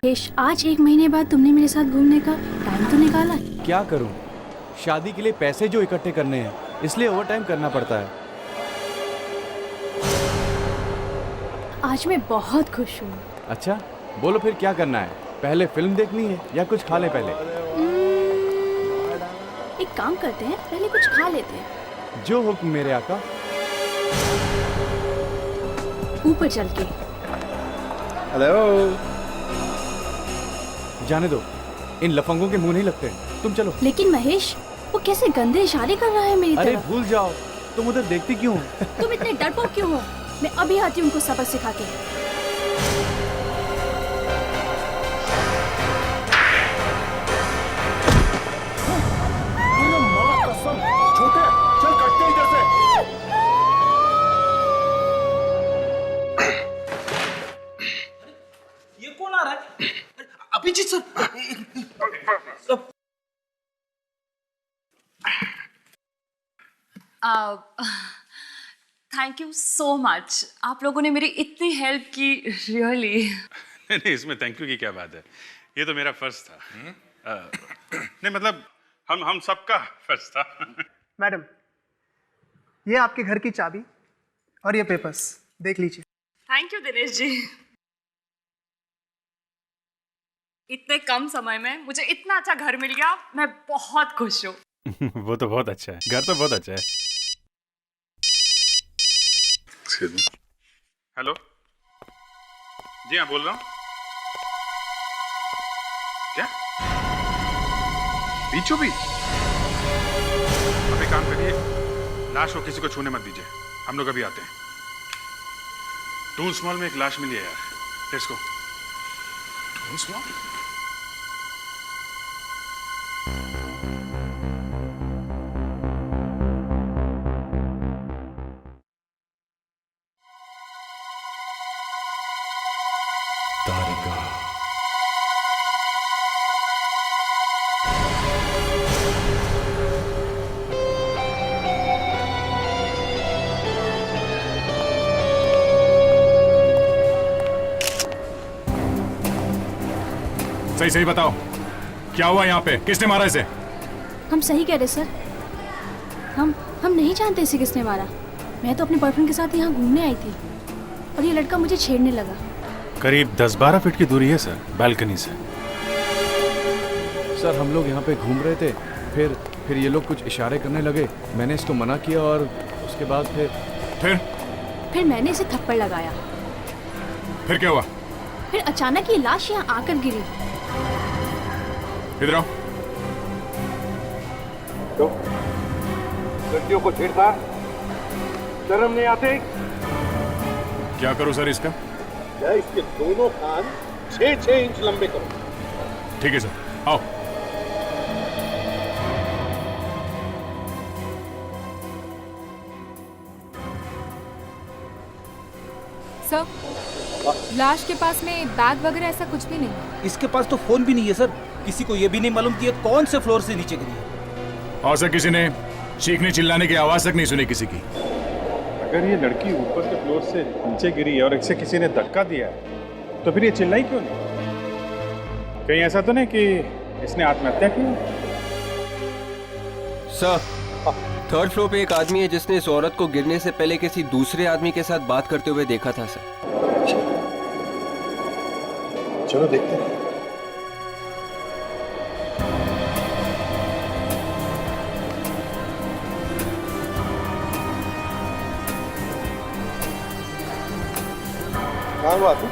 आज 1 महीने बाद तुमने मेरे साथ घूमने का टाइम तो निकाला। क्या करूं? शादी के लिए पैसे जो इकट्ठे करने हैं, इसलिए ओवर टाइम करना पड़ता है। आज मैं बहुत खुश हूँ। अच्छा, बोलो फिर क्या करना है? पहले फिल्म देखनी है या कुछ खा ले पहले? एक काम करते हैं, पहले कुछ खा लेते हैं। जो हुक्म मेरे आका। ऊपर चल के। हेलो। जाने दो, इन लफंगों के मुंह नहीं लगते। तुम चलो। लेकिन महेश, वो कैसे गंदे इशारे कर रहा है मेरी अरे तरफ। भूल जाओ, तुम उधर देखती क्यों हो? तुम इतने डरपोक क्यों हो? मैं अभी आती हूँ उनको सबक सिखा के। छोटे, चल कटते इधर से। ये कौन आ रहा है? Abhijit sir. Thank you so much. आप लोगों ने मेरी इतनी हेल्प की, रियली। नहीं, इसमें थैंक यू की क्या बात है, ये तो मेरा फर्ज था। नहीं मतलब हम सबका फर्ज था। मैडम, ये आपके घर की चाबी और ये पेपर्स देख लीजिए। Thank you Dinesh ji. इतने कम समय में मुझे इतना अच्छा घर मिल गया, मैं बहुत खुश हूँ। वो तो बहुत अच्छा है, घर तो बहुत अच्छा है। हेलो, जी हाँ बोल रहा हूँ। क्या बीचों बीच? अब एक काम करिए, लाश को किसी को छूने मत दीजिए, हम लोग अभी आते हैं। टून्स मॉल में एक लाश मिली है यार, लेट्स गो। Toons mall? सही सही बताओ, क्या हुआ यहाँ पे? किसने मारा इसे? हम सही कह रहे सर। हम नहीं जानते इसे किसने मारा। मैं तो अपने बॉयफ्रेंड के साथ यहाँ घूमने आई थी और ये लड़का मुझे छेड़ने लगा। करीब 10-12 फीट की दूरी है सर, बालकनी से। सर हम लोग यहाँ पे घूम रहे थे, फिर ये लोग कुछ इशारे करने लगे। मैंने इसको मना किया और उसके बाद फिर मैंने इसे थप्पड़ लगाया। फिर क्या हुआ? फिर अचानक ये लाश यहाँ आकर गिरी। इधर आओ। तो लड़कियों को छेड़ता, शर्म नहीं आती? क्या करूं सर इसका? क्या इसके दोनों कान 6-6 इंच लंबे करो। ठीक है सर, आओ। सर, लाश के पास में बैग वगैरह ऐसा कुछ भी नहीं। इसके पास तो फोन भी नहीं है सर। किसी को ये भी नहीं मालूम कि ये कौन से फ्लोर से नीचे गिरी है। और सर किसी ने चीखने चिल्लाने की आवाज तक नहीं सुनी किसी की। अगर ये लड़की ऊपर के फ्लोर से नीचे गिरी है और इसे किसी ने धक्का दिया है, तो फिर ये चिल्लाई क्यों नहीं? कहीं ऐसा तो नहीं कि इसने आत्महत्या की? सर, 3rd फ्लोर पे एक आदमी है जिसने इस औरत को गिरने से पहले किसी दूसरे आदमी के साथ बात करते हुए देखा था सर। चलो देखते हैं। कहाँ बात है?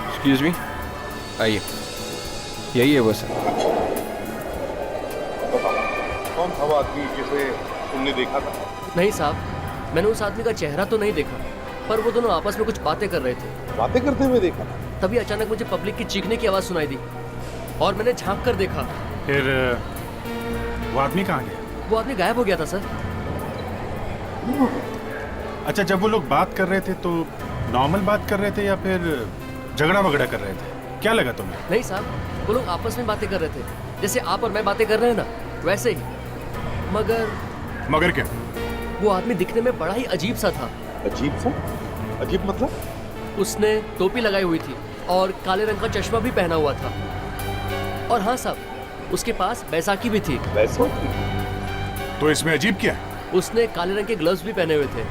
एक्सक्यूज मी, आइए। यही है वो सर। कौन था वो आदमी जिसे तुमने देखा था? नहीं साहब, मैंने उस आदमी का चेहरा तो नहीं देखा, पर वो दोनों आपस में कुछ बातें कर रहे थे। बातें करते हुए देखा? तभी अचानक मुझे पब्लिक की चीखने की आवाज सुनाई दी और मैंने झांक कर देखा। फिर वो आदमी कहाँ गया? वो आदमी गायब हो गया था सर। अच्छा, जब वो लोग बात कर रहे थे तो नॉर्मल बात कर रहे थे या फिर झगड़ा वगड़ा कर रहे थे? क्या लगा तुम्हें? नहीं साहब, वो लोग आपस में बातें कर रहे थे, जैसे आप और मैं बातें कर रहे हैं ना, वैसे ही। मगर क्या? वो आदमी दिखने में बड़ा ही अजीब सा था। अजीब सा? अजीब मतलब? उसने टोपी लगाई हुई थी और काले रंग का चश्मा भी पहना हुआ था। और हाँ साहब, उसके पास बैसाखी भी थी। तो इसमें अजीब क्या है? उसने काले रंग के ग्लव्स भी पहने हुए थे।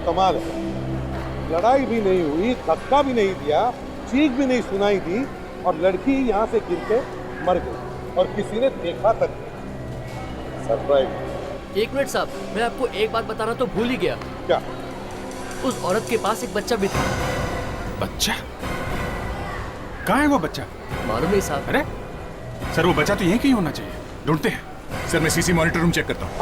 कमाल है, लड़ाई भी नहीं हुई, धक्का भी नहीं दिया, चीख भी नहीं सुनाई दी और लड़की यहाँ से गिर के मर गई और किसी ने देखा तक नहीं। सरप्राइज। एक मिनट साहब, मैं आपको एक बात बताना तो भूल ही गया। क्या? उस औरत के पास एक बच्चा भी था। बच्चा? कहाँ है वो बच्चा? मालूम नहीं साहब। अरे सर, वो बच्चा तो यहीं कहीं होना चाहिए, ढूंढते हैं। सर मैं सीसी मॉनिटर रूम चेक करता हूँ।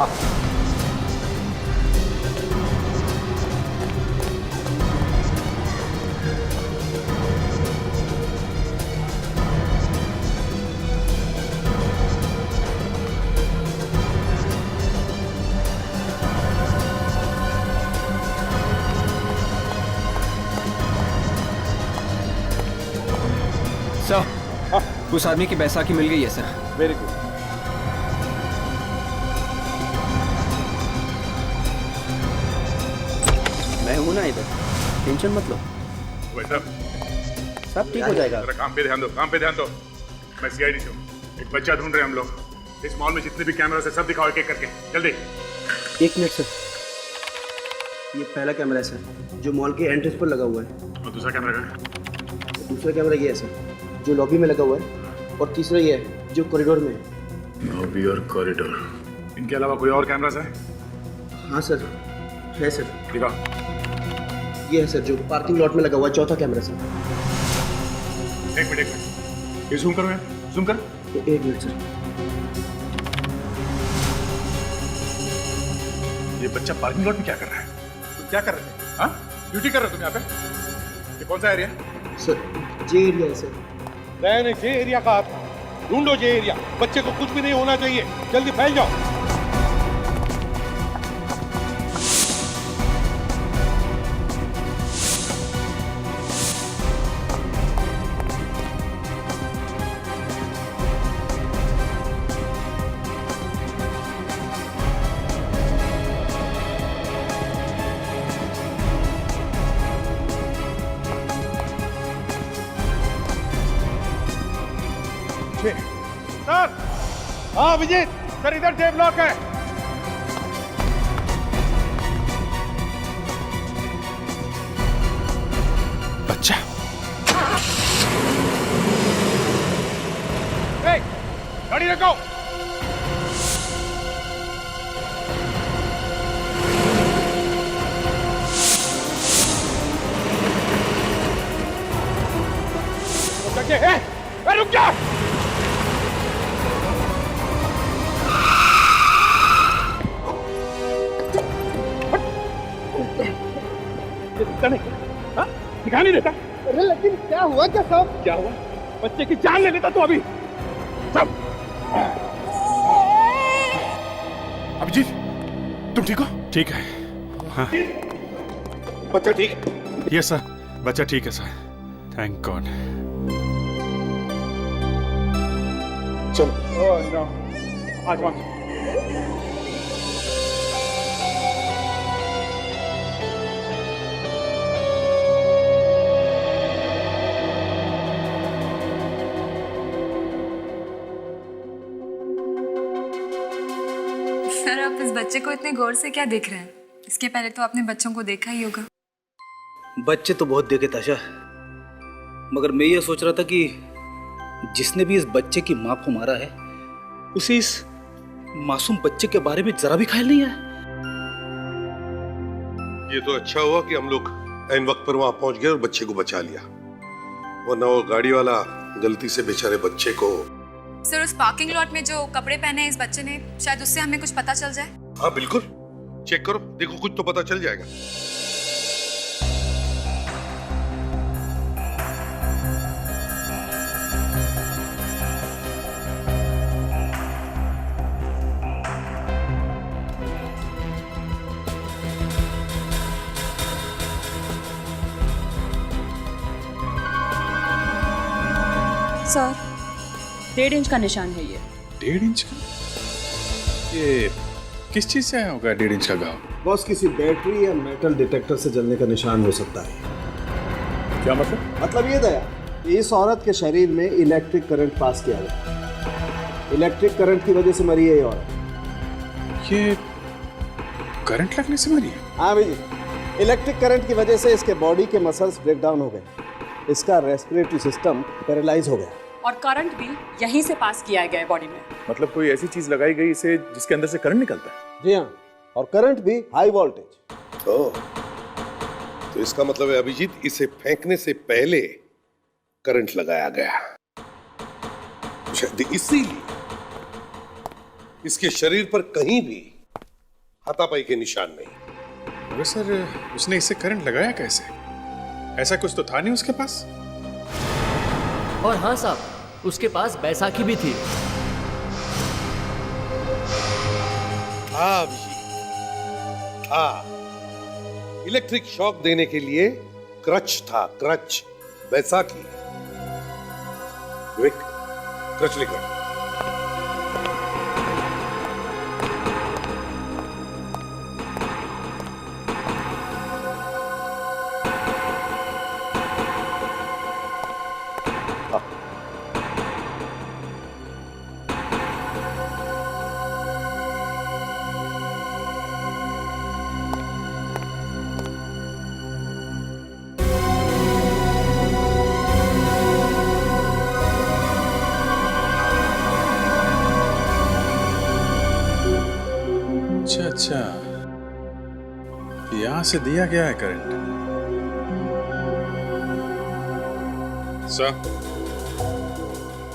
सर, उस आदमी की बैसाखी मिल गई है सर। Very good. मैं हूं ना इधर, टेंशन मत लो। सब ठीक हो जाएगा। काम पे ध्यान दो, काम पे ध्यान दो। मैं सीआईडी से हूँ, एक बच्चा ढूंढ रहे हैं हम लोग। इस मॉल में जितने भी कैमरा है सब दिखाओ एक एक करके, जल्दी। एक मिनट सर, ये पहला कैमरा है सर, जो मॉल के एंट्रेंस पर लगा हुआ है। और दूसरा कैमरा कहाँ है? दूसरा कैमरा ये है सर, जो लॉबी में लगा हुआ है। और तीसरा ये है, जो कॉरिडोर में है। लॉबी और कॉरिडोर, इनके अलावा कोई और कैमरा है? हाँ सर, है सर। दिखाओ। ये है सर, जो पार्किंग लॉट में लगा हुआ है, चौथा कैमरा सर। एक मिनट, ये जूम करो यार, जूम कर। एक मिनट सर। ये बच्चा पार्किंग लॉट में क्या कर रहा है? तुम क्या कर रहे थे? हाँ, ड्यूटी कर रहे हो तुम यहाँ पे? ये कौन सा एरिया? सर, जे एरिया है सर। मैंने जे एरिया कहा था, ढूंढो जे एरिया। बच्चे को कुछ भी नहीं होना चाहिए, जल्दी फैल जाओ। सर, हाँ विजय सर, इधर जे ब्लॉक है। बच्चा? गाड़ी रखो। रुक जा। दिखा नहीं देता। अरे लेकिन क्या हुआ? क्या साहब क्या हुआ? बच्चे की जान ले लेता तू अभी। सब अभिजीत, तुम ठीक हो? ठीक है। हाँ। बच्चा ठीक है? यस सर, बच्चा ठीक है सर, थैंक गॉड। चलो। ओह नो, आज वहाँ सर, आप इस बच्चे को इतने गौर से क्या देख रहे हैं? इसके पहले तो आपने बच्चों को देखा ही होगा। बच्चे तो बहुत देखे ताशा, मगर मैं ये सोच रहा था कि जिसने भी इस बच्चे की माँ को मारा है, उसे इस मासूम बच्चे के बारे में जरा भी ख्याल नहीं है। ये तो अच्छा हुआ कि हम लोग ऐन वक्त पर वहां पहुंच गए और बच्चे को बचा लिया, वरना वो गाड़ी वाला गलती से बेचारे बच्चे को। सर, उस पार्किंग लॉट में जो कपड़े पहने हैं इस बच्चे ने, शायद उससे हमें कुछ पता चल जाए। हाँ बिल्कुल, चेक करो, देखो कुछ तो पता चल जाएगा। सर, 1.5 इंच का निशान है ये। 1.5 इंच? ये किस चीज से आया होगा 1.5 इंच का घाव? बॉस किसी बैटरी या मेटल डिटेक्टर से जलने का निशान हो सकता है। क्या मतलब? मतलब ये दया, इस औरत के शरीर में इलेक्ट्रिक करंट पास किया गया। इलेक्ट्रिक करंट की वजह से मरी है ये औरत। ये करंट लगने से मरी है? हाँ भाई, इलेक्ट्रिक करंट की वजह से इसके बॉडी के मसल्स ब्रेक डाउन हो गए, इसका रेस्पिरेटरी सिस्टम पैरालाइज हो गया और करंट भी यहीं से पास किया गया है बॉडी में। मतलब कोई ऐसी चीज लगाई गई इसे जिसके अंदर से करंट निकलता है? जी हाँ, और करंट भी हाई वोल्टेज। तो इसका मतलब है अभिजीत, इसे फेंकने से पहले करंट लगाया गया, शायद इसीलिए इसके शरीर पर कहीं भी हाथापाई के निशान नहीं। अबे सर, उसने इससे करंट लगाया कैसे? ऐसा कुछ तो था नहीं उसके पास। और हाँ साहब, उसके पास बैसाखी भी थी। हाँ हाँ, इलेक्ट्रिक शॉक देने के लिए क्रच था, क्रच, बैसाखी। विवेक, क्रच लेकर। अच्छा, यहां से दिया गया है करंट। सर,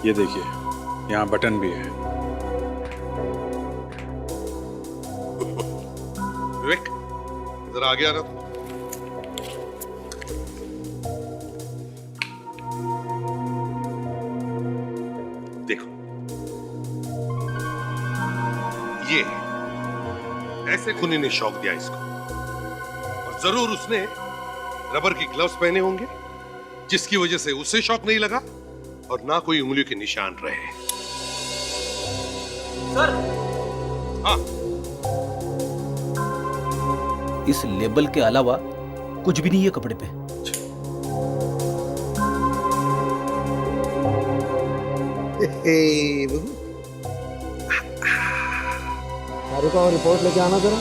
ये देखिए, यहां बटन भी है। विवेक, जरा आगे आना। देखो, ये ऐसे खूनी ने शॉक दिया इसको, और जरूर उसने रबर की ग्लव्स पहने होंगे, जिसकी वजह से उसे शॉक नहीं लगा और ना कोई उंगलियों के निशान रहे। सर, हाँ, इस लेबल के अलावा कुछ भी नहीं है कपड़े पे। का रिपोर्ट लेके आना जरा।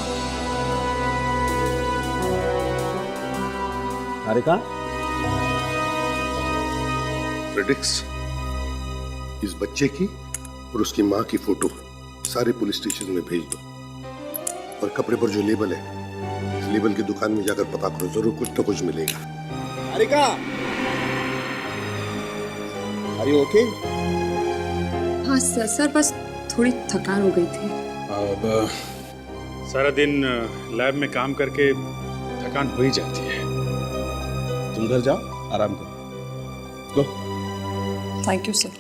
हारिका, फ्रेडिक्स, इस बच्चे की और उसकी मां की फोटो सारे पुलिस स्टेशन में भेज दो, और कपड़े पर जो लेबल है, इस लेबल की दुकान में जाकर पता करो, जरूर कुछ तो कुछ मिलेगा। Harika, are you okay? हाँ सर, बस थोड़ी थकान हो गई थी। अब सारा दिन लैब में काम करके थकान हो ही जाती है। तुम घर जाओ, आराम करो। गो। Thank you sir.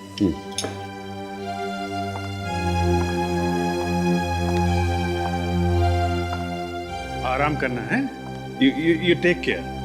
आराम करना है। You take care.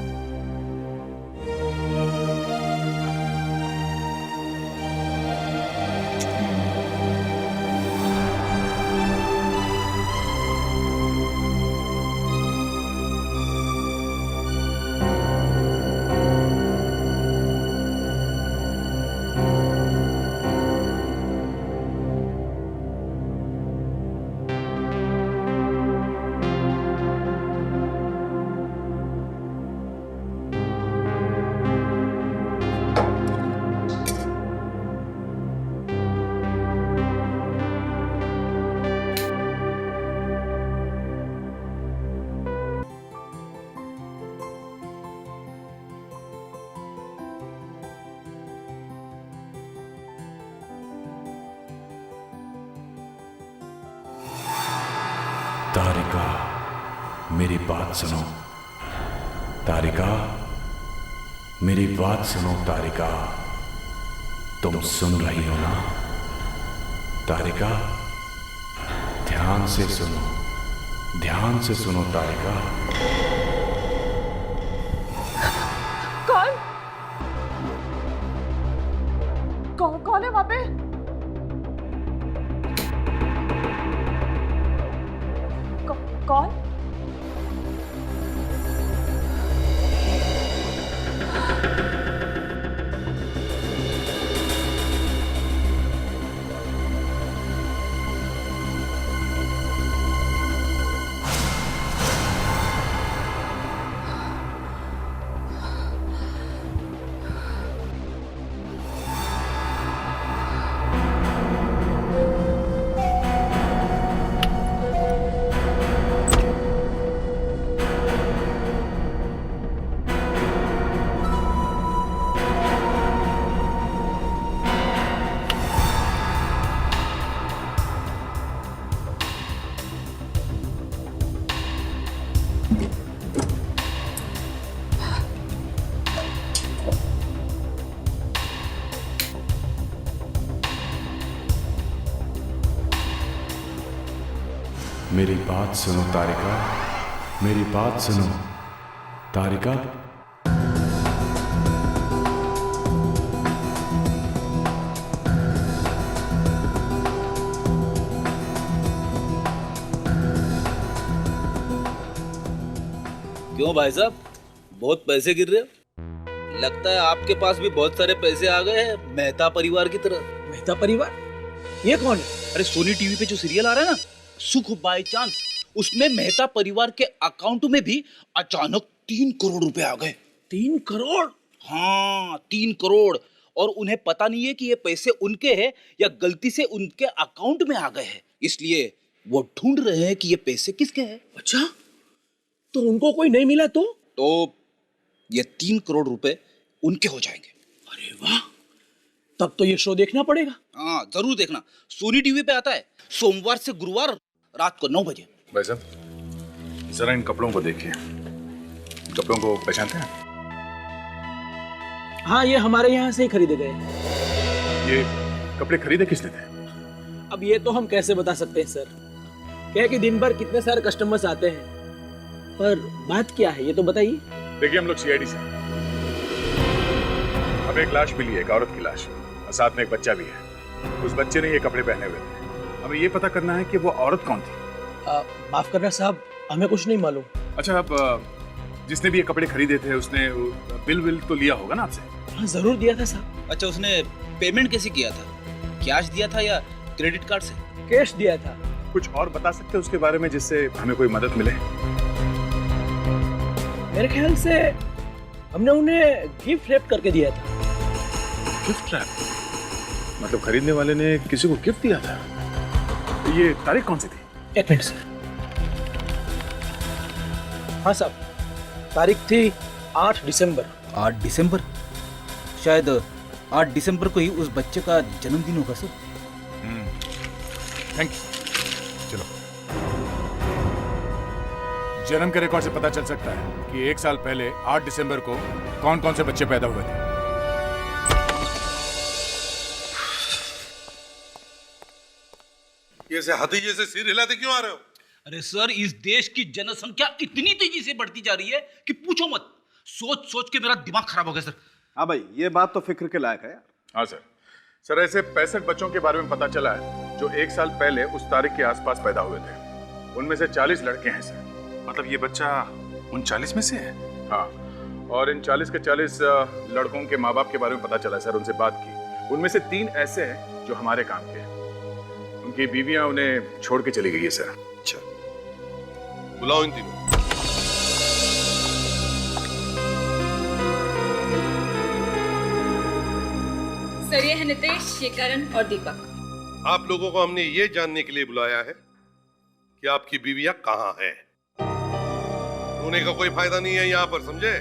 तारिका, मेरी बात सुनो। तारिका, मेरी बात सुनो। तारिका, तुम सुन रही हो ना? तारिका, ध्यान से सुनो, ध्यान से सुनो। तारिका, कौन है वहां पे? मेरी बात सुनो तारिका, मेरी बात सुनो तारिका। क्यों भाई साहब, बहुत पैसे गिर रहे हो? लगता है आपके पास भी बहुत सारे पैसे आ गए हैं, मेहता परिवार की तरह। मेहता परिवार? ये कौन है? अरे सोनी टीवी पे जो सीरियल आ रहा है ना, सुख बाय चांस, उसमें मेहता परिवार के अकाउंट में भी अचानक 3 करोड़ रुपए आ गए। 3 करोड़? हाँ, 3 करोड़। और उन्हें पता नहीं है कि ये पैसे उनके हैं या गलती से उनके अकाउंट में आ गए हैं, इसलिए वो ढूंढ रहे हैं कि ये पैसे किसके हैं। अच्छा, तो उनको कोई नहीं मिला तो ये 3 करोड़ रुपए उनके हो जाएंगे। अरे वाह, तब तो ये शो देखना पड़ेगा। हाँ जरूर देखना, सोनी टीवी पे आता है सोमवार से गुरुवार रात को 9 बजे। भाई साहब जरा इन कपड़ों को देखिए, कपड़ों को पहचानते हैं? हाँ, ये हमारे यहाँ से ही खरीदे गए। ये कपड़े खरीदे किसने थे? अब ये तो हम कैसे बता सकते हैं सर, क्या कि दिन भर कितने सारे कस्टमर्स आते हैं, पर बात क्या है ये तो बताइए। देखिए हम लोग सीआईडी से, अब एक लाश मिली है, एक औरत की लाश, और साथ में एक बच्चा भी है। उस बच्चे ने ये कपड़े पहने हुए थे। हमें ये पता करना है कि वो औरत कौन थी। माफ करना साहब, हमें कुछ नहीं मालूम। अच्छा, अब जिसने भी ये कपड़े खरीदे थे उसने बिल तो लिया होगा ना आपसे? हाँ जरूर दिया था साहब। अच्छा, उसने पेमेंट कैसे किया था? कैश दिया था या क्रेडिट कार्ड से? कैश दिया था। कुछ और बता सकते हैं उसके बारे में जिससे हमें कोई मदद मिले? मेरे ख्याल से हमने उन्हें गिफ्ट रैप करके दिया था। Gift wrap? मतलब खरीदने वाले ने किसी को गिफ्ट दिया था? ये तारीख कौन सी थी? एक मिनट सर। हाँ साहब, तारीख थी 8 दिसंबर। 8 दिसंबर? शायद 8 दिसंबर को ही उस बच्चे का जन्मदिन होगा सर। Thank you. चलो, जन्म के रिकॉर्ड से पता चल सकता है कि 1 साल पहले 8 दिसंबर को कौन कौन से बच्चे पैदा हुए थे। ये हाथी जैसे सिर हिलाते क्यों आ रहे हो? अरे सर, इस देश की जनसंख्या इतनी तेजी से बढ़ती जा रही है कि पूछो मत। सोच सोच के मेरा दिमाग खराब हो गया सर। हाँ भाई, ये बात तो फिक्र के लायक है यार। हाँ सर, ऐसे 65 बच्चों के बारे में पता चला है जो 1 साल पहले उस तारीख के आसपास पैदा हुए थे। उनमें से 40 लड़के हैं सर। मतलब ये बच्चा उन 40 में से है? हाँ, और इन 40 के 40 लड़कों के माँ बाप के बारे में पता चला सर, उनसे बात की। उनमें से 3 ऐसे हैं जो हमारे काम के हैं। उनकी बीवियां उन्हें छोड़ के चली गई है सर। अच्छा, बुलाओ इन तीनों। सर, ये है नितेश, ये करण और दीपक। आप लोगों को हमने ये जानने के लिए बुलाया है कि आपकी बीवियां कहाँ हैं। रोने का कोई फायदा नहीं है यहाँ पर, समझे?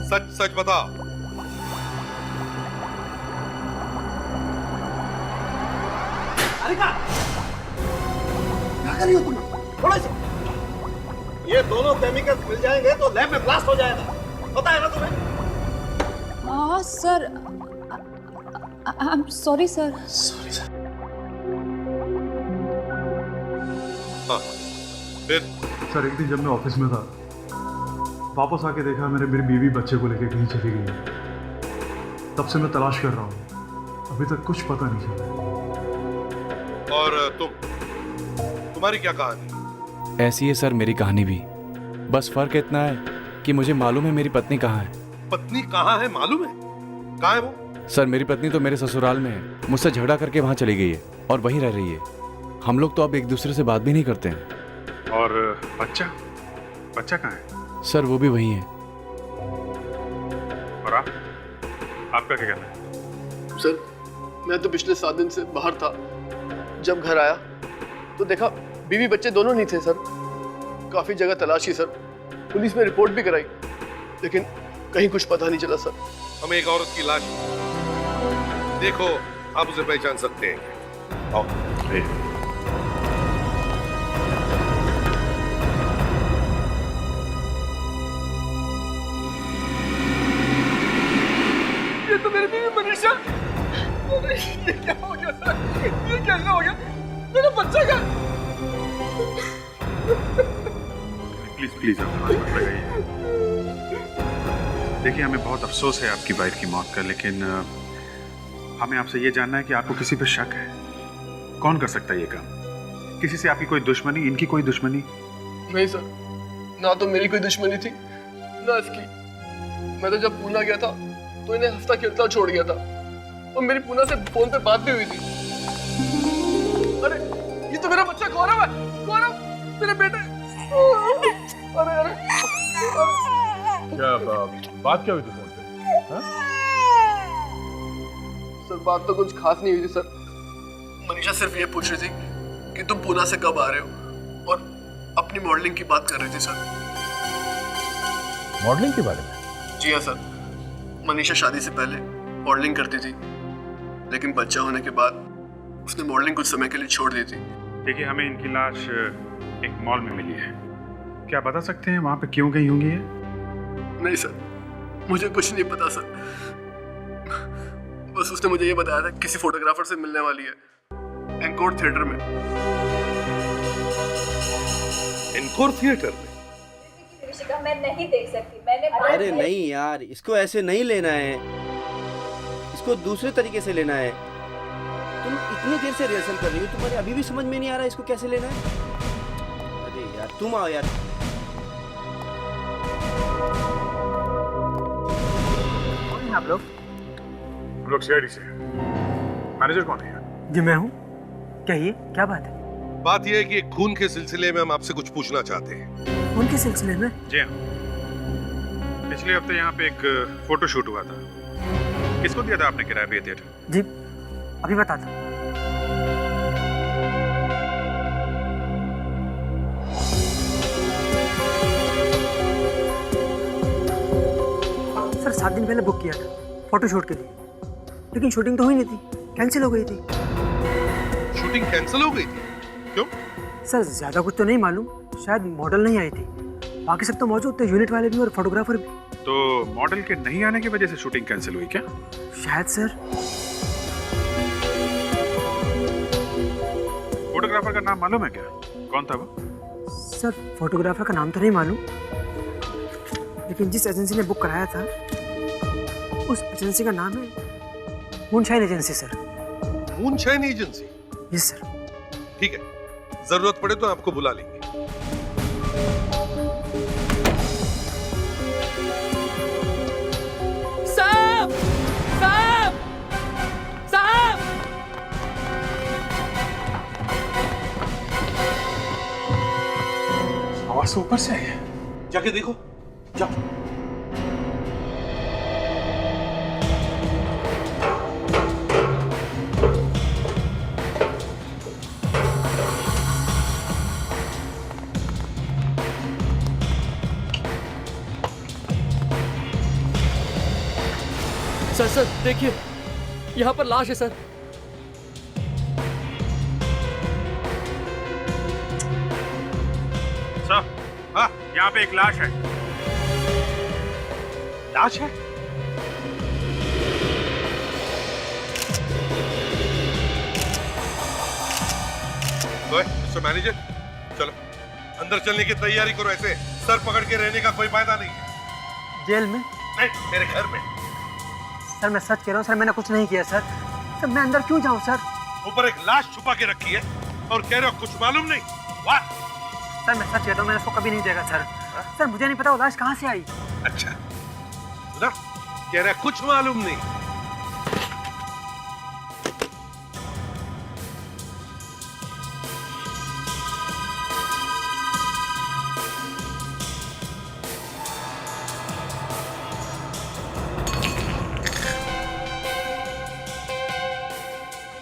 सच सच बताओ। तारिका, क्या कर रही हो तुम? थोड़ा सा। ये दोनों केमिकल्स मिल जाएंगे तो लैब में ब्लास्ट हो जाएगा, पता है ना तुम्हें? हाँ sir, I am sorry sir. Sorry sir. हाँ, फिर? सर, एक दिन जब मैं ऑफिस में था, वापस आके देखा मेरी बीवी बच्चे को लेके कहीं चली गई है। तब से मैं तलाश कर रहा हूँ, अभी तक कुछ पता नहीं चला। और तुम्हारी क्या कहानी? ऐसी है सर मेरी कहानी भी, बस फर्क इतना है कि मुझे मालूम है मेरी पत्नी कहाँ है। पत्नी कहाँ है मालूम है? कहाँ है वो? सर, मेरी पत्नी तो मेरे ससुराल में है, मुझसे झगड़ा करके वहाँ चली गई है और वहीं रह रही है। हम लोग तो अब एक दूसरे से बात भी नहीं करते हैं। और बच्चा कहाँ है? सर, वो भी वहीं है। और आपका क्या कहना है? सर, मैं तो पिछले 7 दिन से बाहर था। जब घर आया तो देखा बीवी बच्चे दोनों नहीं थे सर। काफी जगह तलाशी सर, पुलिस में रिपोर्ट भी कराई, लेकिन कहीं कुछ पता नहीं चला सर। हमें एक औरत की लाश, देखो आप उसे पहचान सकते हैं। आओ। ये तो मेरी बीवी मनीषा। ये क्या हो गया सर? ये कैसे हो गया? मेरा बच्चा का प्लीज प्लीज आप आवाज मत लगाइए। देखिए, हमें बहुत अफसोस है आपकी वाइफ की मौत का, लेकिन हमें आपसे ये जानना है कि आपको किसी पर शक है? कौन कर सकता है ये काम? किसी से आपकी कोई दुश्मनी, इनकी कोई दुश्मनी? नहीं सर, ना तो मेरी कोई दुश्मनी थी ना इसकी। मैं तो जब पूना गया था तो इन्हें हफ्ता खेलता छोड़ गया था, और मेरी पूना से फोन पे बात भी हुई थी। अरे ये तो मेरा बच्चा गौरव है, गौरव मेरे बेटे। अरे अरे क्या बात क्या हुई थी फोन पे? हाँ? सर बात तो कुछ खास नहीं हुई थी सर। मनीषा सिर्फ ये पूछ रही थी कि तुम पूना से कब आ रहे हो, और अपनी मॉडलिंग की बात कर रही थी सर। मॉडलिंग के बारे में? जी हाँ सर, मनीषा शादी से पहले मॉडलिंग करती थी, लेकिन बच्चा होने के बाद उसने मॉडलिंग कुछ समय के लिए छोड़ दी थी। देखिए, हमें इनकी लाश एक मॉल में मिली है। क्या बता सकते हैं वहां पे क्यों गई होंगी ये? नहीं सर, मुझे कुछ नहीं पता सर। बस उसने मुझे ये बताया था किसी फोटोग्राफर से मिलने वाली है एंकोर थिएटर में। एंकोर थिएटर में? मैं नहीं देख सकती, मैंने अरे नहीं यार, इसको ऐसे नहीं लेना है, इसको दूसरे तरीके से लेना है। तुम इतनी देर से रिहर्सल कर रही हो, तुम्हारे अभी भी समझ में नहीं आ रहा इसको कैसे लेना है? अरे यार तुम आओ यार। कौन है आप लोग? हम लोग सीआईडी से। मैनेजर कौन है? जी मैं हूँ। कहिए क्या बात है? बात यह है कि एक खून के सिलसिले में हम आपसे कुछ पूछना चाहते हैं। खून के सिलसिले में? जी हाँ, पिछले हफ्ते यहाँ पे एक फोटो शूट हुआ था। किसको दिया था आपने किराए पे ये थिएटर? जी अभी बताता हूँ। सर 7 दिन पहले बुक किया था फोटो शूट के लिए, लेकिन शूटिंग तो हुई नहीं थी, कैंसिल हो गई थी। शूटिंग कैंसिल हो गई थी? क्यों? सर ज्यादा कुछ तो नहीं मालूम, शायद मॉडल नहीं आई थी, बाकी सब तो मौजूद थे, यूनिट वाले भी और फोटोग्राफर भी। तो मॉडल के नहीं आने की वजह से शूटिंग कैंसिल हुई क्या? शायद सर। फोटोग्राफर का नाम मालूम है क्या? कौन था वो? सर फोटोग्राफर का नाम तो नहीं मालूम, लेकिन जिस एजेंसी ने बुक कराया था उस एजेंसी का नाम है moonshine agency sir. Moonshine agency? Yes sir. ठीक है, जरूरत पड़े तो आपको बुला लेंगे। साहब! साहब! साहब! आवाज तो ऊपर से आई है। जाके देखो, जाओ। सर सर देखिए, यहाँ पर लाश है सर। सर, हाँ, यहाँ पे एक लाश है। लाश है? मिस्टर मैनेजर, चलो अंदर चलने की तैयारी करो। ऐसे सर पकड़ के रहने का कोई फायदा नहीं है। जेल में? नहीं, मेरे घर में। सर मैं सच कह रहा हूँ सर, मैंने कुछ नहीं किया सर। सर मैं अंदर क्यों जाऊँ सर? ऊपर एक लाश छुपा के रखी है और कह रहे हो कुछ मालूम नहीं? वाह! सर मैं सच कहता हूँ, मैंने उसको कभी नहीं देखा सर। सर मुझे नहीं पता वो लाश कहाँ से आई। अच्छा, सुना? कह रहा कुछ मालूम नहीं।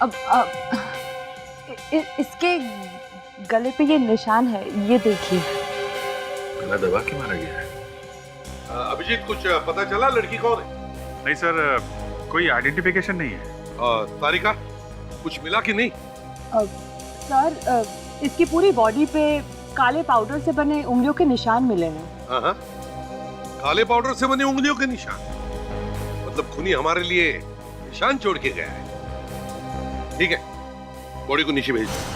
अब इसके गले पे ये निशान है, ये देखिए। गला दबा के मारा गया है। अभिजीत, कुछ पता चला लड़की कौन है? नहीं सर, कोई आइडेंटिफिकेशन नहीं है। तारिका, कुछ मिला कि नहीं? सर इसकी पूरी बॉडी पे काले पाउडर से बने उंगलियों के निशान मिले हैं। हाँ, काले पाउडर से बने उंगलियों के निशान? मतलब खूनी हमारे लिए निशान छोड़ के गया है। ठीक है, बॉडी को नीचे भेज दो।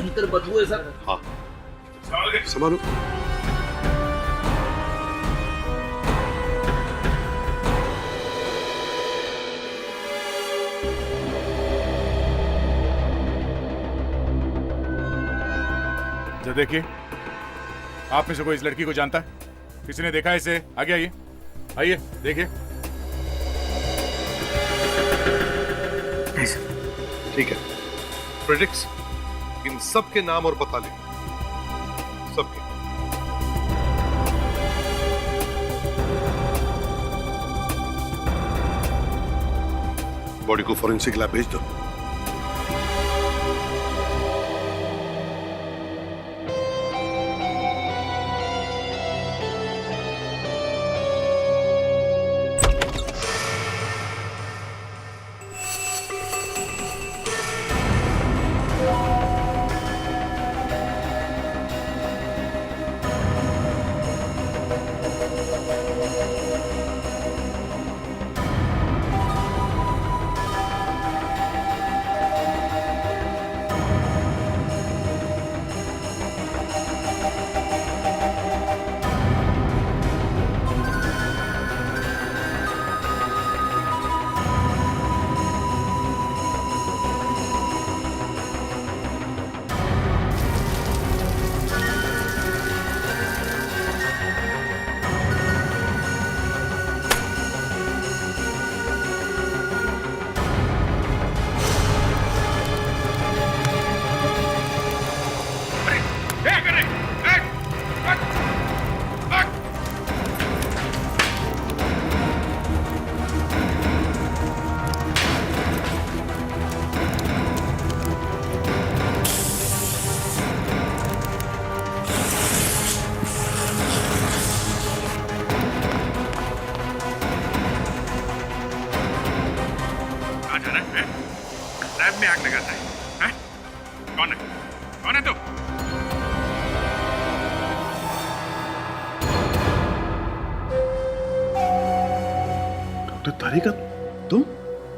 भयंकर बदबू है सर। हाँ संभालो। जरा देखिए, आप में से कोई इस लड़की को जानता है? किसी ने देखा है इसे? आगे आइए, आइए देखिए। ठीक है, प्रेडिक्स इन सब के नाम और बता ले, सबके। बॉडी को फॉरेंसिक लैब भेज दो। लैब में आग लगाता है? कौन है? कौन है तू? डॉक्टर तारिका, तुम?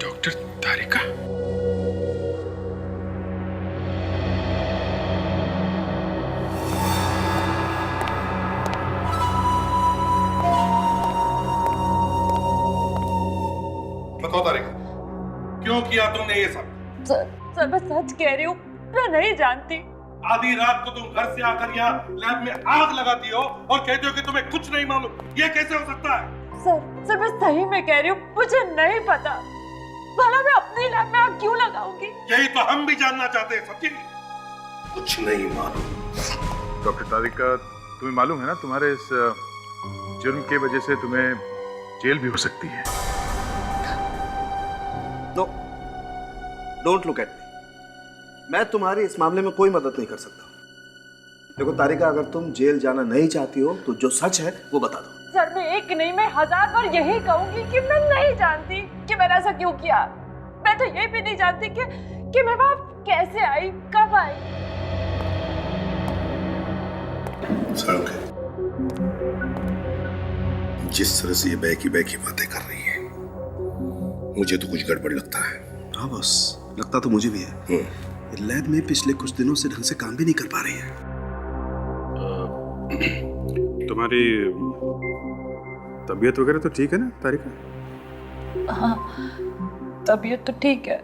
डॉक्टर तारिका? बताओ तारिका, क्यों किया तुमने ये सब? सर मैं सच कह रही हूँ, मैं नहीं जानती। आधी रात को तुम घर से आकर यहाँ लैब में आग लगाती हो और कहते हो कि तुम्हें कुछ नहीं मालूम। ये कैसे हो सकता है? सर मैं सही में कह रही हूँ, मुझे नहीं पता। भला मैं अपनी लैब में आग क्यों लगाऊंगी? यही तो हम भी जानना चाहते हैं, समझी? कुछ नहीं मालूम। डॉक्टर तारिका, तुम्हें मालूम है ना, तुम्हारे इस जुर्म की वजह से तुम्हें जेल भी हो सकती है। No, don't look at me. मैं तुम्हारी इस मामले में कोई मदद नहीं कर सकता। देखो तारिका, अगर तुम जेल जाना नहीं चाहती हो तो जो सच है वो बता दो। सर मैं एक नहीं, मैं 1000 बार यही कहूंगी कि मैं नहीं जानती कि मैंने ऐसा क्यों किया। मैं तो ये भी नहीं जानती कि मैं वहां कैसे आई, कब आई। सड़क है। जिस तरह से ये बहकी बातें कर रही है, मुझे तो कुछ गड़बड़ लगता है। हाँ बस, लगता तो मुझे भी है। लैब में पिछले कुछ दिनों से ढंग से काम भी नहीं कर पा रही है। तुम्हारी तबीयत वगैरह तो ठीक है ना तारिका? हाँ, तबीयत तो ठीक है।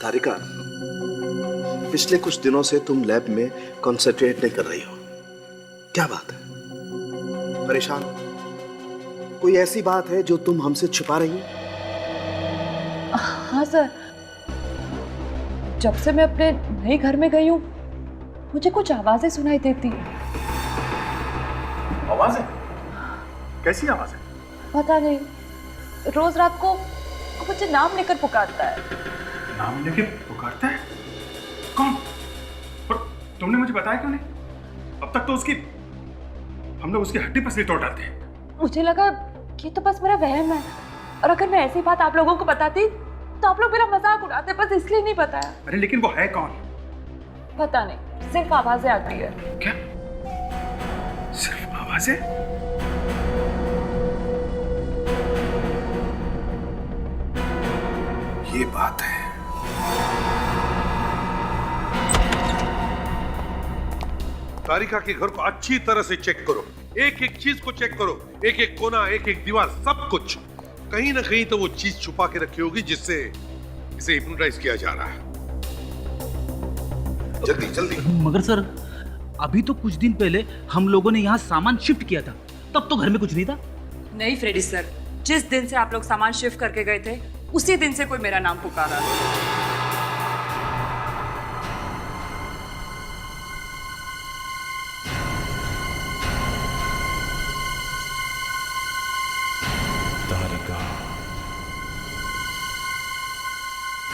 तारिका, पिछले कुछ दिनों से तुम लैब में कंसंट्रेट नहीं कर रही हो। क्या बात है? परेशान? कोई ऐसी बात है जो तुम हमसे छुपा रही हो? हाँ सर, जब से मैं अपने नए घर में गई हूँ, मुझे कुछ आवाजें सुनाई देती है। आवाजें? कैसी आवाजें? पता नहीं, रोज रात को मुझे नाम लेकर पुकारता है। नाम लेके पुकारता है? कौन? और तुमने मुझे बताया क्यों नहीं? अब तक तो हम लोग उसकी हड्डी पसली तोड़ डालते हैं। मुझे लगा कि तो बस मेरा वहम है, और अगर मैं ऐसी बात आप लोगों को बताती तो आप लोग मेरा मजाक उड़ाते, बस इसलिए नहीं बताया। अरे लेकिन वो है कौन? पता नहीं, सिर्फ आवाजें आती है। क्या? सिर्फ आवाजें? ये बात है। तारिका के घर को अच्छी तरह से चेक करो, एक एक चीज को चेक करो, एक एक कोना, एक एक दीवार, सब कुछ। कहीं ना कहीं तो वो चीज छुपा के रखी होगी जिससे इसे हिप्नोटाइज किया जा रहा है। जल्दी जल्दी। मगर सर, अभी तो कुछ दिन पहले हम लोगों ने यहाँ सामान शिफ्ट किया था, तब तो घर में कुछ नहीं था। नहीं फ्रेडी सर, जिस दिन से आप लोग सामान शिफ्ट करके गए थे उसी दिन से कोई मेरा नाम पुकारा।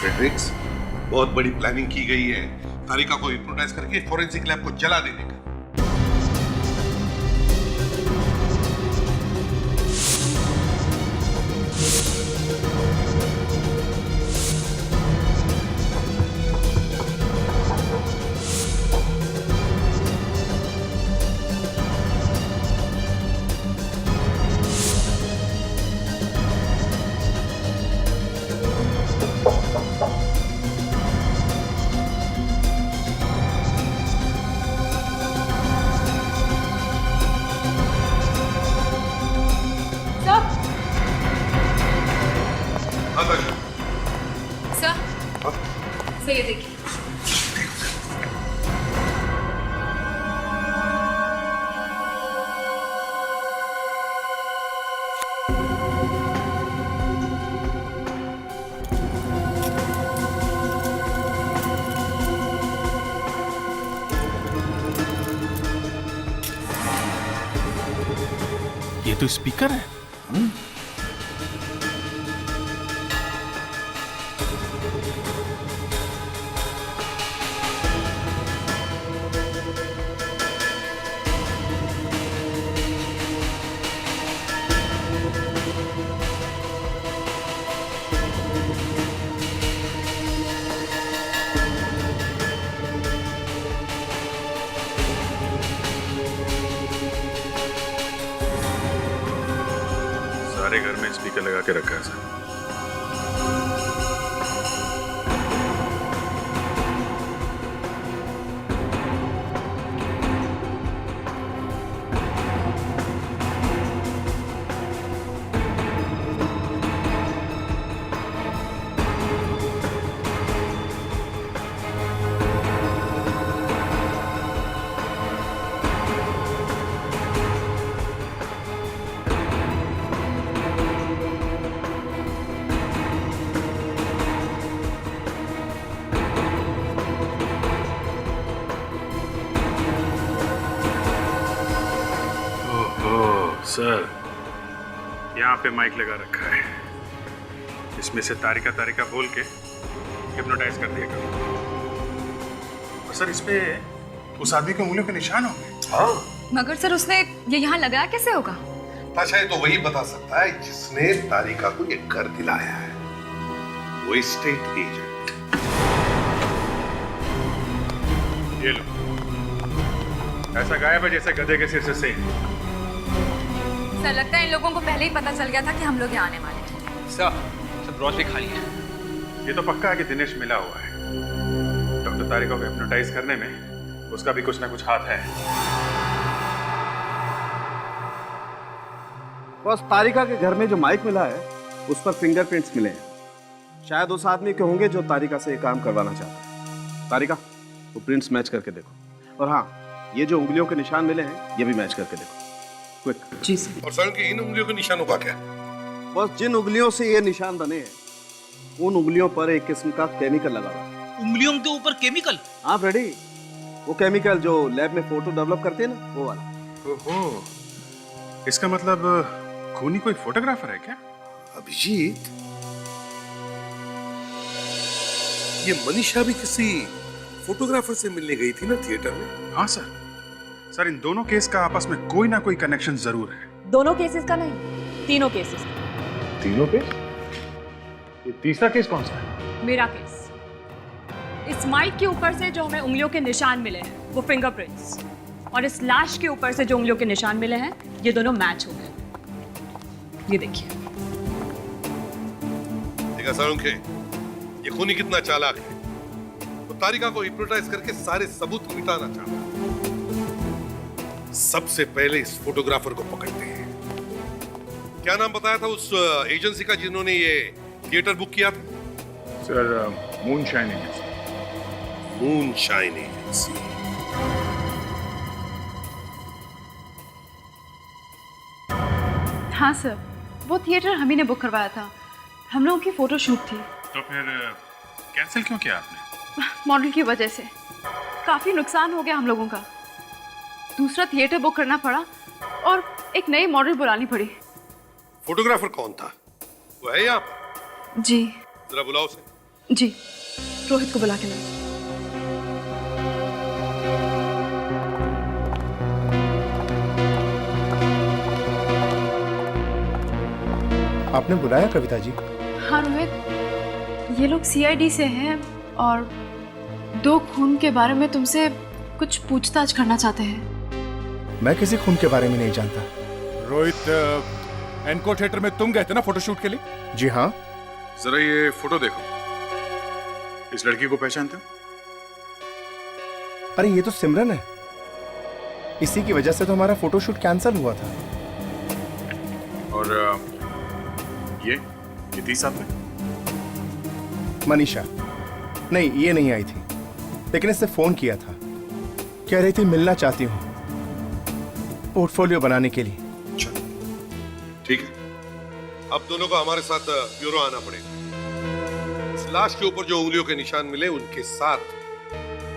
फ्रेडरिक्स, बहुत बड़ी प्लानिंग की गई है तारिका को हिप्नोटाइज करके फॉरेंसिक लैब को जला देने का। सर ये देखिए। ये तो स्पीकर है। सारे घर में स्पीकर लगा के रखा है सर। सर, यहाँ पे माइक लगा रखा है, इसमें से तारिका तारिका बोल के हिप्नोटाइज कर दिया करो। और सर, इस पे उस आदमी के उंगलियों के निशान होंगे। हाँ, मगर सर उसने ये यहाँ लगाया कैसे होगा? ताशा तो वही बता सकता है जिसने तारिका को ये घर दिलाया है, वो स्टेट एजेंट। ये लो, ऐसा गायब है जैसे गधे के सिर से सेंध। सर लगता है इन लोगों को पहले ही पता चल गया था कि हम लोग यहाँ आने वाले हैं। सर, सब ग्रॉसरी खाली है। ये तो पक्का है कि दिनेश मिला हुआ है। डॉक्टर तारिका को हिप्नोटाइज करने में उसका भी कुछ ना कुछ हाथ है। बस तारिका के घर में जो माइक मिला है उस पर फिंगरप्रिंट्स मिले हैं। शायद उस आदमी के होंगे जो तारिका से ये काम करवाना चाहता है। तारिका, वो प्रिंट्स मैच करके देखो। और हाँ, ये जो उंगलियों के निशान मिले हैं ये भी मैच करके देखो। क्विक। जी सर। और सर, इन उंगलियों के निशानों का क्या? बस जिन उंगलियों से ये निशान बने हैं उन उंगलियों पर एक किस्म का केमिकल लगा हुआ है। उंगलियों के ऊपर केमिकल? हाँ फ्रेडी, वो केमिकल जो लैब में फोटो डेवलप करते हैं ना, वो वाला। ओहो, इसका मतलब खूनी कोई फोटोग्राफर है क्या? अभिजीत, ये मनीषा भी किसी फोटोग्राफर से मिलने गई थी ना थिएटर में? हाँ सर। सर, इन दोनों केस का आपस में कोई ना कोई कनेक्शन जरूर है। दोनों केसेस का नहीं, तीनों केसेस का। तीनों केस? ये तीसरा केस कौन सा है? मेरा केस। इस माइक के ऊपर से जो हमें उंगलियों के निशान मिले हैं वो फिंगरप्रिंट्स, और इस लाश के ऊपर से जो उंगलियों के निशान मिले हैं ये दोनों मैच हो गए। ये देखिए। देखा सारुंखे, ये खूनी कितना चालाक है, वो तारिका को हिप्नोटाइज करके सारे सबूत मिटाना चाहता है। सबसे पहले इस फोटोग्राफर को पकड़ते हैं। क्या नाम बताया था उस एजेंसी का जिन्होंने ये थिएटर बुक किया था? Sir, moonshine agency. Moonshine agency. हाँ सर, वो थिएटर हम ही ने बुक करवाया था। हम लोगों की फोटो शूट थी। तो फिर कैंसिल क्यों किया आपने? मॉडल की वजह से काफी नुकसान हो गया हम लोगों का। दूसरा थिएटर बुक करना पड़ा और एक नई मॉडल बुलानी पड़ी। फोटोग्राफर कौन था? वो है यहाँ पर? जी। जरा बुलाओ उसे। जी, रोहित को बुला के लाओ। आपने बुलाया कविता जी? हाँ रोहित, ये लोग सीआईडी से हैं और 2 खून के बारे में तुमसे कुछ पूछताछ करना चाहते हैं। मैं किसी खून के बारे में नहीं जानता। रोहित, एनको थिएटर में तुम गए थे ना फोटोशूट के लिए? जी हाँ। जरा ये फोटो देखो। इस लड़की को पहचानते हो? अरे ये तो सिमरन है। इसी की वजह से तो हमारा फोटोशूट कैंसिल हुआ था। और ये थी साथ में? मनीषा। नहीं, ये नहीं आई थी, लेकिन इससे फोन किया था। कह रही थी मिलना चाहती हूँ पोर्टफोलियो बनाने के लिए। ठीक है, अब दोनों को हमारे साथ ब्यूरो आना पड़ेगा। इस लाश के ऊपर जो उंगलियों के निशान मिले उनके साथ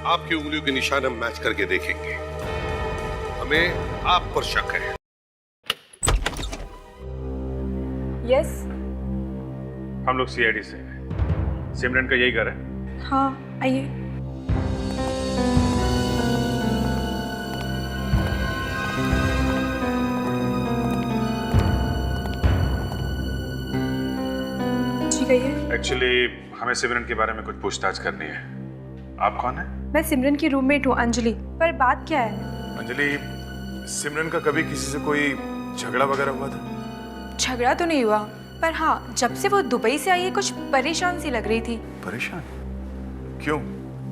आपकी उंगलियों के निशान हम मैच करके देखेंगे। हमें आप पर शक है। यस। हम लोग सीआईडी से हैं। सिमरन का यही घर है? हाँ, आइए। जी कहिए। एक्चुअली हमें सिमरन के बारे में कुछ पूछताछ करनी है। आप कौन है? मैं सिमरन की रूममेट हूँ, अंजलि। पर बात क्या है? अंजलि, सिमरन का कभी किसी से कोई झगड़ा वगैरह हुआ था? झगड़ा तो नहीं हुआ, पर हाँ, जब से वो दुबई से आई है कुछ परेशान सी लग रही थी। परेशान? क्यों?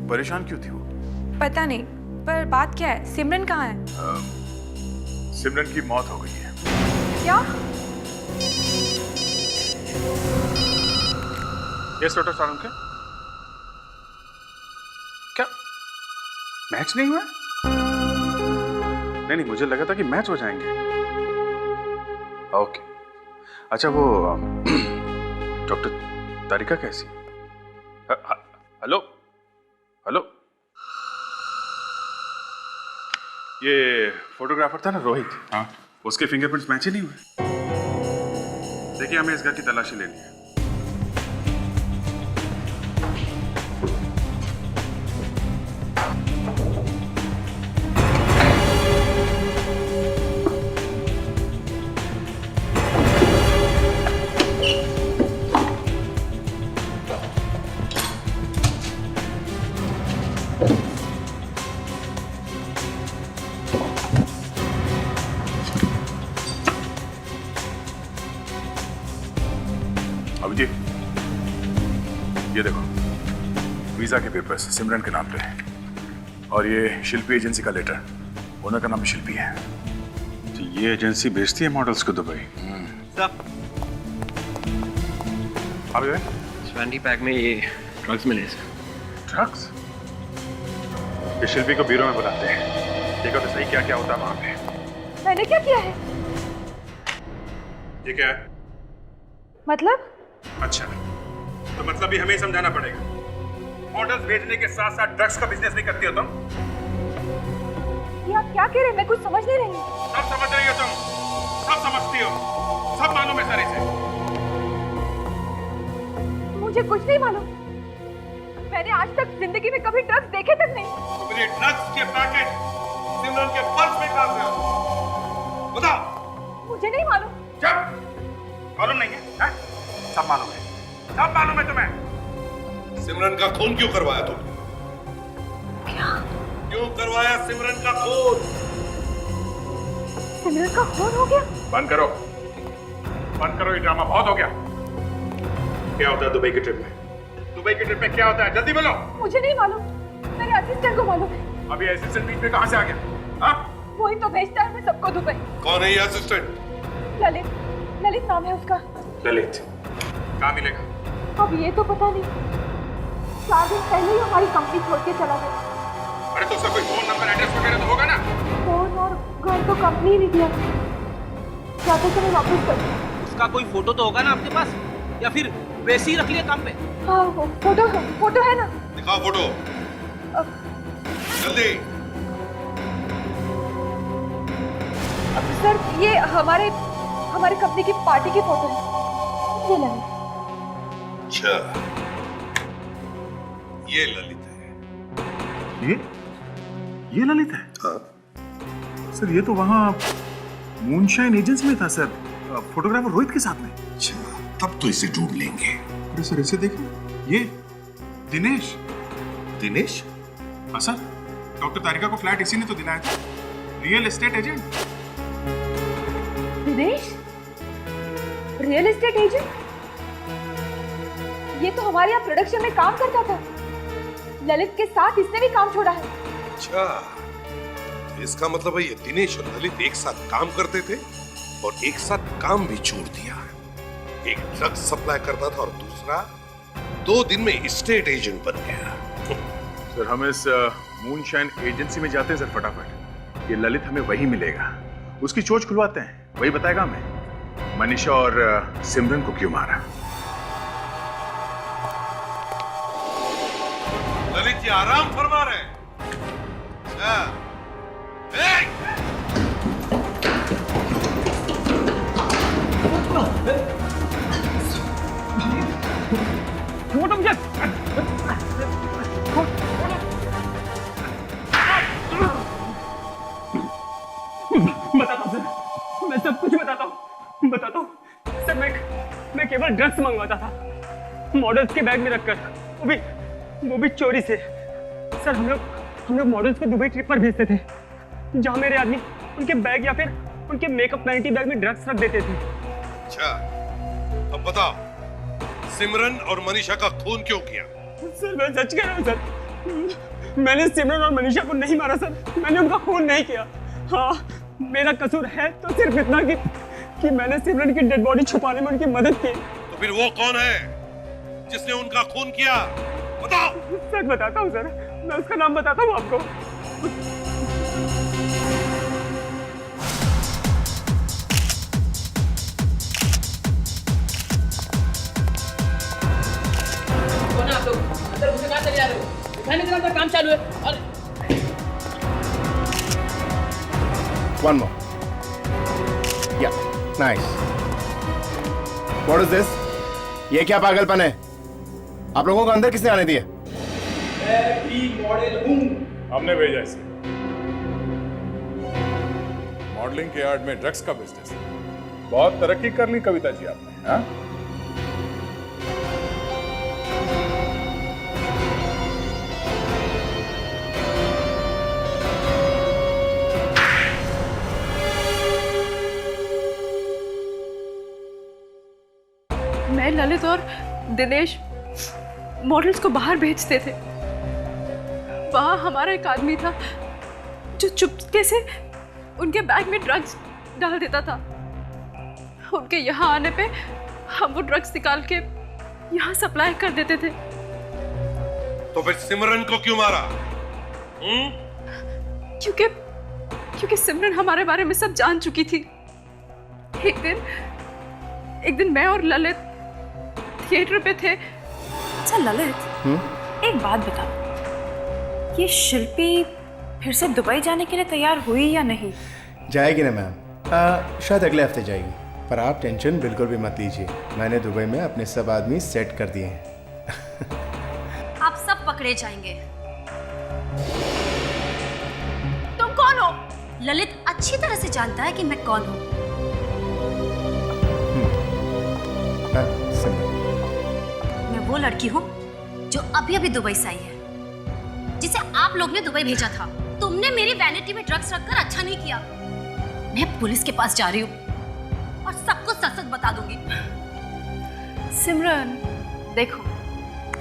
परेशान क्यों थी वो? पता नहीं, पर बात क्या है? सिमरन कहाँ है? सिमरन की मौत हो गई है। क्या? Yes doctor Salunke. क्या मैच नहीं हुआ? नहीं, मुझे लगा था कि मैच हो जाएंगे। ओके, अच्छा वो डॉक्टर तारिका कैसी? हेलो हेलो, ये फोटोग्राफर था ना रोहित? हाँ। उसके फिंगरप्रिंट्स मैच ही नहीं हुए। देखिए, हमें इस घर की तलाशी लेनी है। अभिजीत, ये देखो, वीजा के पेपर्स सिमरन के नाम पे है और ये शिल्पी एजेंसी का लेटर। ओनर का नाम भी शिल्पी है। तो ये एजेंसी भेजती है मॉडल्स को दुबई। अभी ट्वेंटी पैक में ये ड्रग्स मिले सर। ड्रग्स? ये शिल्पी को ब्यूरो में बुलाते हैं। देखो तो सही क्या क्या होता है वहां पे। मैंने क्या किया है? ये क्या है? मतलब? अच्छा, तो मतलब भी हमें समझाना पड़ेगा। मॉडल्स भेजने के साथ साथ ड्रग्स का बिजनेस भी करती हो तुम? ये आप क्या कह रहे हैं? मैं कुछ समझ नहीं रही। सब समझ रही हो तुम, सब समझती हो, सब मालूम है सारे से। मुझे कुछ नहीं मालूम। मैंने आज तक जिंदगी में कभी ड्रग्स देखे तक नहीं। तो मेरे ड्रग्स के पैकेट सिमरन के पर्स में कहां से? बताओ। मुझे नहीं मालूम। चुप, मालूम नहीं है? सब मालूम है, सब मालूम है तुम्हें। सिमरन का खून क्यों करवाया तुमने? क्या? क्यों करवाया सिमरन का खून? सिमरन का खून हो गया? बंद करो, बंद करो, ये ड्रामा बहुत हो गया। क्या होता है दुबई की ट्रिप में? दुबई के ट्रिप में क्या होता है? जल्दी बोलो। मुझे नहीं मालूम, मेरे असिस्टेंट को मालूम है। अभी असिस्टेंट बीच में कहाँ से आ गया? हाँ? वही तो भेजता है मैं सबको दुबई। कौन है ये असिस्टेंट? ललित, ललित नाम है उसका। ललित कहाँ मिलेगा? अब ये तो पता नहीं, 4 दिन पहले ही हमारी कंपनी छोड़ के चला गया। अरे तो उसका कोई फोन नंबर एड्रेस वगैरह तो होगा ना? फोन और घर तो कंपनी ही नहीं दिया, जाते समय वापस कर। उसका कोई फोटो तो होगा ना आपके पास, या फिर वैसे ही रख लिया काम पे? हाँ वो फोटो है ना। दिखाओ फोटो जल्दी। सर ये हमारे कंपनी की पार्टी की फोटो है, ये ललित। अच्छा ये ललित है। ये ललित है? हाँ सर ये तो वहाँ मूनशाइन एजेंसी में था सर, फोटोग्राफर रोहित के साथ में। अच्छा तब तो इसे ढूंढ लेंगे। अरे सर इसे देखिए, ये दिनेश। दिनेश? हाँ सर, डॉक्टर तारिका को फ्लैट इसी ने तो दिलाया था, real estate agent. Dinesh real estate agent? ये तो हमारे यहाँ प्रोडक्शन में काम करता था, ललित के साथ इसने भी काम छोड़ा है। अच्छा तो इसका मतलब है ये दिनेश और ललित एक साथ काम करते थे और एक साथ काम भी छोड़ दिया। एक ड्रग सप्लाई करता था और दूसरा 2 दिन में एस्टेट एजेंट बन गया। सर हम इस मूनशाइन एजेंसी में जाते हैं सर फटाफट। ये ललित हमें वही मिलेगा, उसकी चोच खुलवाते हैं, वही बताएगा हमें मनीषा और सिमरन को क्यों मारा। ललित जी आराम फरमा रहे हैं। बताता हूँ सर, मैं सब कुछ बताता हूँ सर। मैं केवल ड्रग्स मंगवाता था मॉडल्स के बैग में रखकर, वो भी चोरी से। सर हम लोग मॉडल्स को दुबई ट्रिप पर भेजते थे, जहाँ मेरे आदमी उनके बैग या फिर उनके मेकअप वैनिटी बैग में ड्रग्स रख देते थे। अच्छा अब बताओ सिमरन और मनीषा का खून क्यों किया? सर मैं सच कह रहा हूँ सर, मैंने सिमरन और मनीषा को नहीं मारा सर, मैंने उनका खून नहीं किया। हाँ मेरा कसूर है तो सिर्फ इतना कि मैंने सिमरन की डेड बॉडी छुपाने में उनकी मदद की। तो फिर वो कौन है जिसने उनका खून किया? बताओ। सर बताता हूँ सर, मैं उसका नाम बताता हूँ आपको। कौन है आप लोग? अंदर घुसे कहाँ चले जा रहे हो? दिखाने के अंदर काम चालू है। और One more. Yeah, nice. What is this? ये क्या पागलपन है? आप लोगों को अंदर किसने आने दिया? मैं भी मॉडल हूँ। हमने भेजा इसे। मॉडलिंग के यार्ड में ड्रग्स का बिजनेस है। बहुत तरक्की कर ली कविता जी आपने, हाँ? मैं, ललित और दिनेश मॉडल्स को बाहर भेजते थे। वहाँ हमारा एक आदमी था जो चुपके से उनके बैग में ड्रग्स डाल देता था। उनके यहाँ आने पे हम वो ड्रग्स निकाल के यहाँ सप्लाई कर देते थे। तो फिर सिमरन को क्यों मारा? क्योंकि सिमरन हमारे बारे में सब जान चुकी थी। एक दिन मैं और ललित थिएटर पे थे। अच्छा ललित, एक बात बता, ये शिल्पी फिर से दुबई जाने के लिए तैयार हुई या नहीं? जाएगी ना मैम, शायद अगले हफ्ते जाएगी, पर आप टेंशन बिल्कुल भी मत लीजिए। मैंने दुबई में अपने सब आदमी सेट कर दिए हैं। आप सब पकड़े जाएंगे। तुम कौन हो? ललित अच्छी तरह से जानता है कि मैं कौन हूँ। मैं वो लड़की हूँ जो अभी अभी दुबई से आई है, जिसे आप लोग ने दुबई भेजा था। तुमने मेरी वैनिटी में ड्रग्स रखकर अच्छा नहीं किया। मैं पुलिस के पास जा रही हूँ और सबको सच सच बता दूंगी। सिमरन देखो,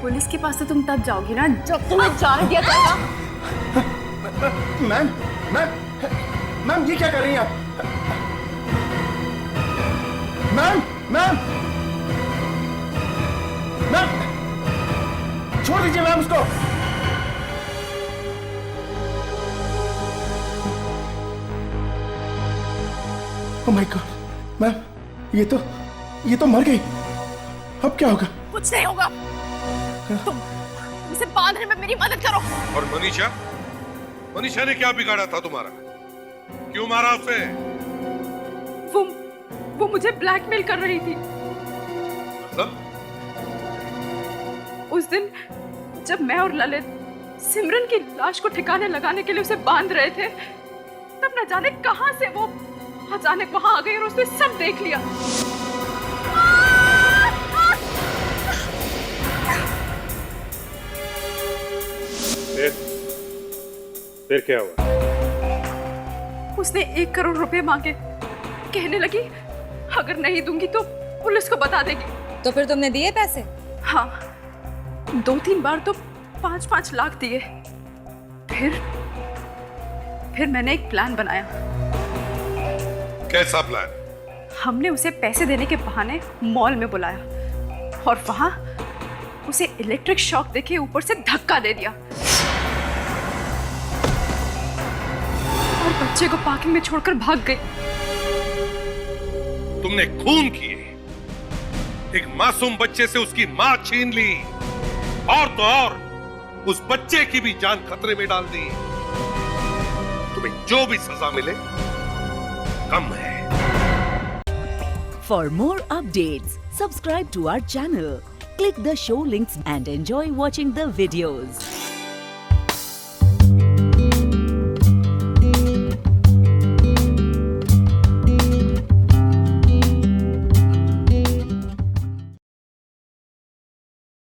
पुलिस के पास तो तुम तब जाओगी ना जब तुम्हें जाने दिया जाएगा। मैम मैम मैम ये क्या कर रही हैं आप? मैम मैम मैम छोड़ दीजिए मैम उसको। ओह माय गॉड मैम ये तो मर गई। अब क्या होगा? कुछ नहीं होगा। तुम इसे बांधने में मेरी मदद करो। और मनीषा ने क्या बिगाड़ा था तुम्हारा? क्यों मारा उसे? वो मुझे ब्लैकमेल कर रही थी। मतलब? उस दिन जब मैं और ललित सिमरन की लाश को ठिकाने लगाने के लिए उसे बांध रहे थे, तब न जाने कहां से वो अचानक वहां आ गई और उसने सब देख लिया। फिर क्या हुआ? उसने 1 करोड़ रुपए मांगे। कहने लगी अगर नहीं दूंगी तो पुलिस को बता देगी। तो फिर तुमने दिए पैसे? हाँ, 2-3 बार तो 5-5 लाख दिए। फिर मैंने एक प्लान बनाया। कैसा प्लान? हमने उसे पैसे देने के बहाने मॉल में बुलाया और वहां उसे इलेक्ट्रिक शॉक देके ऊपर से धक्का दे दिया और बच्चे को पार्किंग में छोड़कर भाग गई। तुमने खून किए, एक मासूम बच्चे से उसकी मां छीन ली और तो और उस बच्चे की भी जान खतरे में डाल दी। तुम्हें जो भी सजा मिले कम है। For more updates, subscribe to our channel, click the show links and enjoy watching the videos.